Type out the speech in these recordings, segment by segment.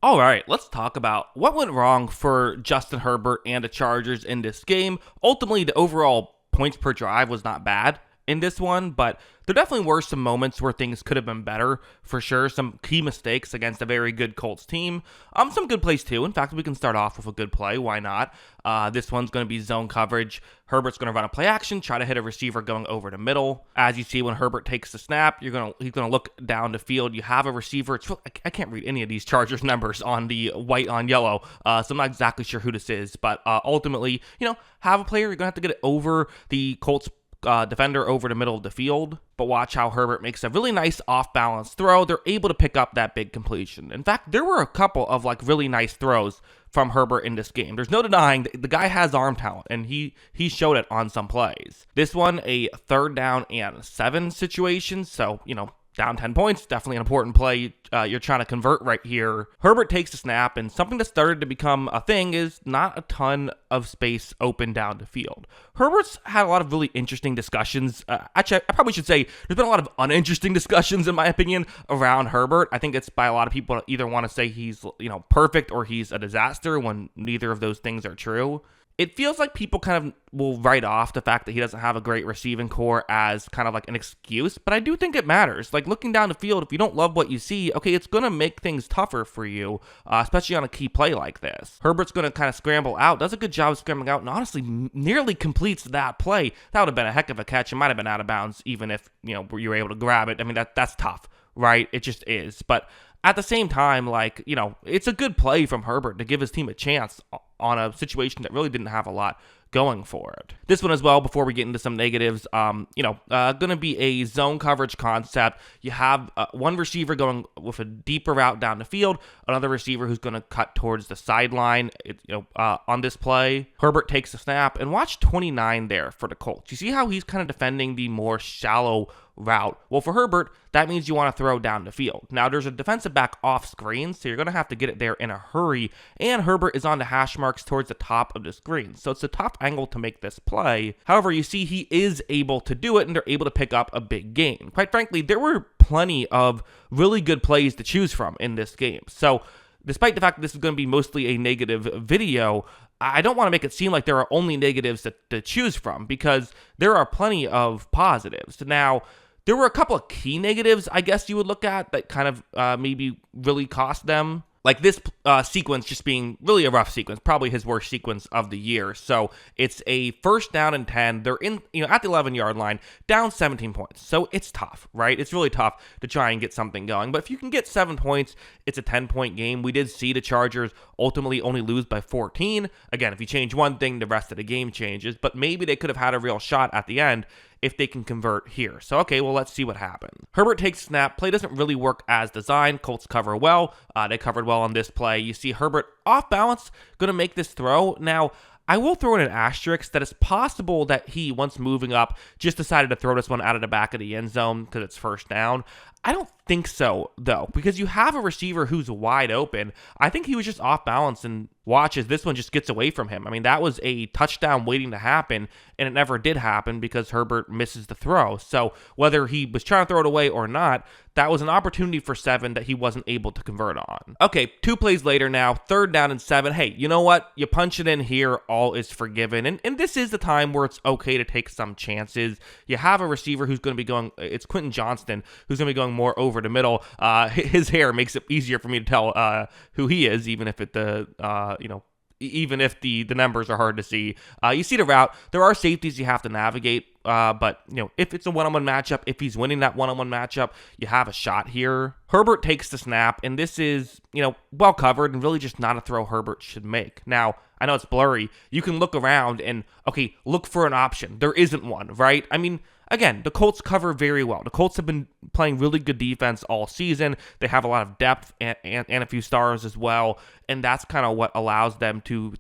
All right, let's talk about what went wrong for Justin Herbert and the Chargers in this game. Ultimately, the overall points per drive was not bad in this one, but there definitely were some moments where things could have been better, for sure. Some key mistakes against a very good Colts team. Some good plays too. In fact, we can start off with a good play. Why not? This one's going to be zone coverage. Herbert's going to run a play action, try to hit a receiver going over the middle. As you see, when Herbert takes the snap, he's going to look down the field. You have a receiver. I can't read any of these Chargers numbers on the white on yellow, so I'm not exactly sure who this is. But ultimately, have a player. You're going to have to get it over the Colts defender over the middle of the field. But watch how Herbert makes a really nice off-balance throw. They're able to pick up that big completion. In fact, there were a couple of really nice throws from Herbert in this game. There's no denying the guy has arm talent, and he showed it on some plays. This one, a 3rd down and 7 situation, so, down 10 points, definitely an important play you're trying to convert right here. Herbert takes the snap, and something that started to become a thing is not a ton of space open down the field. Herbert's had a lot of really interesting discussions. Actually, I probably should say there's been a lot of uninteresting discussions, in my opinion, around Herbert. I think it's by a lot of people either want to say he's, perfect or he's a disaster when neither of those things are true. It feels like people kind of will write off the fact that he doesn't have a great receiving core as kind of like an excuse, but I do think it matters. Like, looking down the field, if you don't love what you see, okay, it's going to make things tougher for you, especially on a key play like this. Herbert's going to kind of scramble out, does a good job of scrambling out, and honestly nearly completes that play. That would have been a heck of a catch. It might have been out of bounds even if, you were able to grab it. I mean, that's tough, right? It just is. But at the same time, it's a good play from Herbert to give his team a chance on a situation that really didn't have a lot going for it. This one as well, before we get into some negatives, going to be a zone coverage concept. You have one receiver going with a deeper route down the field, another receiver who's going to cut towards the sideline. On this play, Herbert takes the snap, and watch 29 there for the Colts. You see how he's kind of defending the more shallow route? Well, for Herbert, that means you want to throw down the field. Now, there's a defensive back off screen, so you're going to have to get it there in a hurry, and Herbert is on the hash marks towards the top of the screen, so it's a tough angle to make this play. However, you see he is able to do it, and they're able to pick up a big gain. Quite frankly, there were plenty of really good plays to choose from in this game. So, despite the fact that this is going to be mostly a negative video, I don't want to make it seem like there are only negatives to choose from, because there are plenty of positives. Now, there were a couple of key negatives, I guess you would look at, that kind of maybe really cost them. Like this sequence just being really a rough sequence, probably his worst sequence of the year. So it's a 1st down and 10. They're in, at the 11-yard line, down 17 points. So it's tough, right? It's really tough to try and get something going. But if you can get 7 points, it's a 10-point game. We did see the Chargers ultimately only lose by 14. Again, if you change one thing, the rest of the game changes. But maybe they could have had a real shot at the end if they can convert here. So, okay, well, let's see what happens. Herbert takes snap. Play doesn't really work as designed. Colts cover well. They covered well on this play. You see Herbert off balance, going to make this throw. Now, I will throw in an asterisk that it's possible that he, once moving up, just decided to throw this one out of the back of the end zone because it's 1st down. I don't think so, though, because you have a receiver who's wide open. I think he was just off balance, and watch as this one just gets away from him. I mean, that was a touchdown waiting to happen, and it never did happen because Herbert misses the throw. So whether he was trying to throw it away or not, that was an opportunity for 7 that he wasn't able to convert on. Okay, 2 plays later now, 3rd down and 7. Hey, you know what? You punch it in here, all is forgiven. And this is the time where it's okay to take some chances. You have a receiver who's going to be going, it's Quentin Johnston, who's going to be going more over the middle. His hair makes it easier for me to tell who he is, even if even if the numbers are hard to see. You see the route. There are safeties you have to navigate, but if it's a one-on-one matchup, if he's winning that one-on-one matchup, you have a shot here. Herbert takes the snap, and this is, well covered and really just not a throw Herbert should make. Now, I know it's blurry. You can look around and, okay, look for an option. There isn't one, right? I mean, again, the Colts cover very well. The Colts have been playing really good defense all season. They have a lot of depth and a few stars as well, and that's kind of what allows them to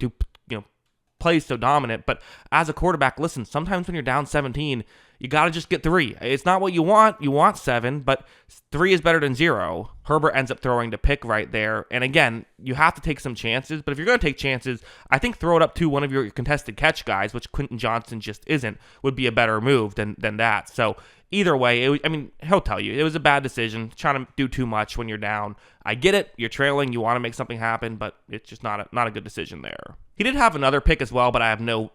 play so dominant. But as a quarterback, listen, sometimes when you're down 17, you got to just get 3. It's not what you want. You want 7, but 3 is better than 0. Herbert ends up throwing the pick right there. And again, you have to take some chances. But if you're going to take chances, I think throw it up to one of your contested catch guys, which Quentin Johnston just isn't, would be a better move than that. So either way, he'll tell you it was a bad decision, trying to do too much when you're down. I get it. You're trailing. You want to make something happen, but it's just not a good decision there. He did have another pick as well, but I have no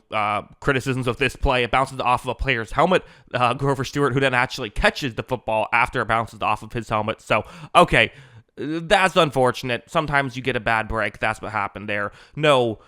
criticisms of this play. It bounces off of a player's helmet, Grover Stewart, who then actually catches the football after it bounces off of his helmet. So, okay, that's unfortunate. Sometimes you get a bad break. That's what happened there. No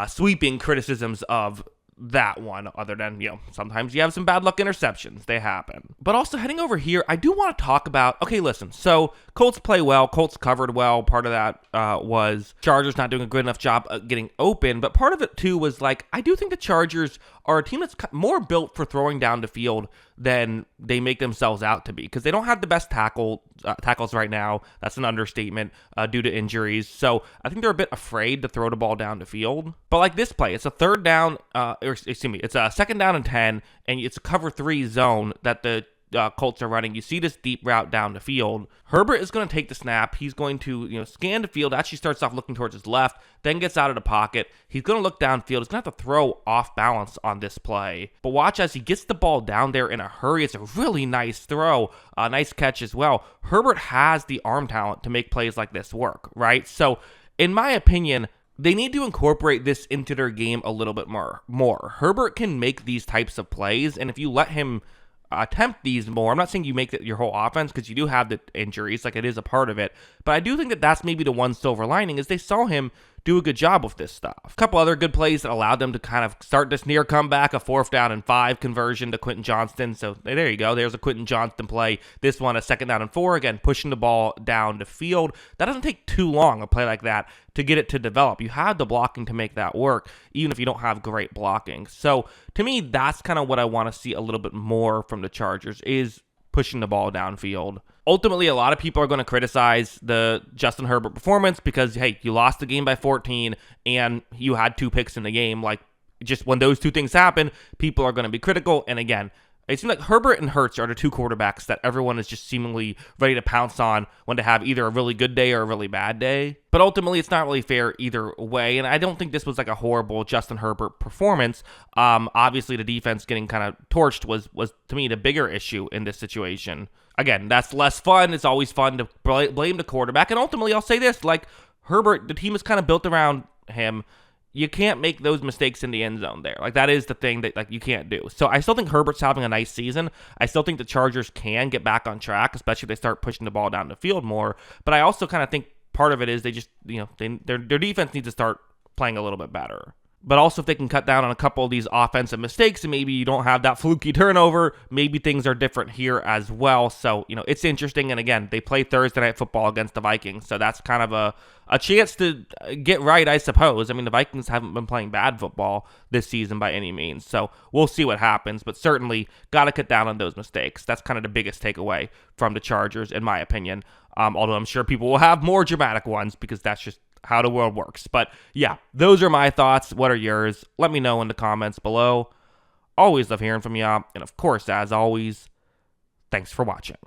sweeping criticisms of that one, other than, sometimes you have some bad luck interceptions. They happen. But also heading over here, I do want to talk about, okay, listen, so Colts play well, Colts covered well. Part of that was Chargers not doing a good enough job getting open, but part of it too was I do think the Chargers are a team that's more built for throwing down the field than they make themselves out to be, because they don't have the best tackles right now. That's an understatement due to injuries. So I think they're a bit afraid to throw the ball down the field. But like this play, it's a third down, it's a second down and 10, and it's a cover 3 zone that the Colts are running. You see this deep route down the field. Herbert is going to take the snap. He's going to scan the field. Actually starts off looking towards his left, then gets out of the pocket. He's going to look downfield. He's going to have to throw off balance on this play. But watch as he gets the ball down there in a hurry. It's a really nice throw. Nice catch as well. Herbert has the arm talent to make plays like this work, right? So in my opinion, they need to incorporate this into their game a little bit more. Herbert can make these types of plays, and if you let him attempt these more, I'm not saying you make it your whole offense, because you do have the injuries, it is a part of it, but I do think that that's maybe the one silver lining, is they saw him do a good job with this stuff. A couple other good plays that allowed them to kind of start this near comeback, a 4th down and 5 conversion to Quentin Johnston. So there you go. There's a Quentin Johnston play. This one, a 2nd down and 4, again, pushing the ball down the field. That doesn't take too long, a play like that, to get it to develop. You have the blocking to make that work, even if you don't have great blocking. So to me, that's kind of what I want to see a little bit more from the Chargers, is pushing the ball downfield. Ultimately, a lot of people are going to criticize the Justin Herbert performance because, hey, you lost the game by 14 and you had 2 picks in the game. Just when those two things happen, people are going to be critical. And again, it seems like Herbert and Hurts are the 2 quarterbacks that everyone is just seemingly ready to pounce on when they have either a really good day or a really bad day. But ultimately, it's not really fair either way, and I don't think this was a horrible Justin Herbert performance. Obviously, the defense getting kind of torched was to me the bigger issue in this situation. Again, that's less fun. It's always fun to blame the quarterback, and ultimately, I'll say this, Herbert, the team is kind of built around him. You can't make those mistakes in the end zone there. That is the thing that you can't do. So I still think Herbert's having a nice season. I still think the Chargers can get back on track, especially if they start pushing the ball down the field more. But I also kind of think part of it is they just, their defense needs to start playing a little bit better. But also if they can cut down on a couple of these offensive mistakes and maybe you don't have that fluky turnover, maybe things are different here as well. So, it's interesting. And again, they play Thursday Night Football against the Vikings. So that's kind of a chance to get right, I suppose. The Vikings haven't been playing bad football this season by any means. So we'll see what happens. But certainly got to cut down on those mistakes. That's kind of the biggest takeaway from the Chargers, in my opinion. Although I'm sure people will have more dramatic ones because that's just how the world works. But yeah, those are my thoughts. What are yours? Let me know in the comments below. Always love hearing from y'all. And of course, as always, thanks for watching.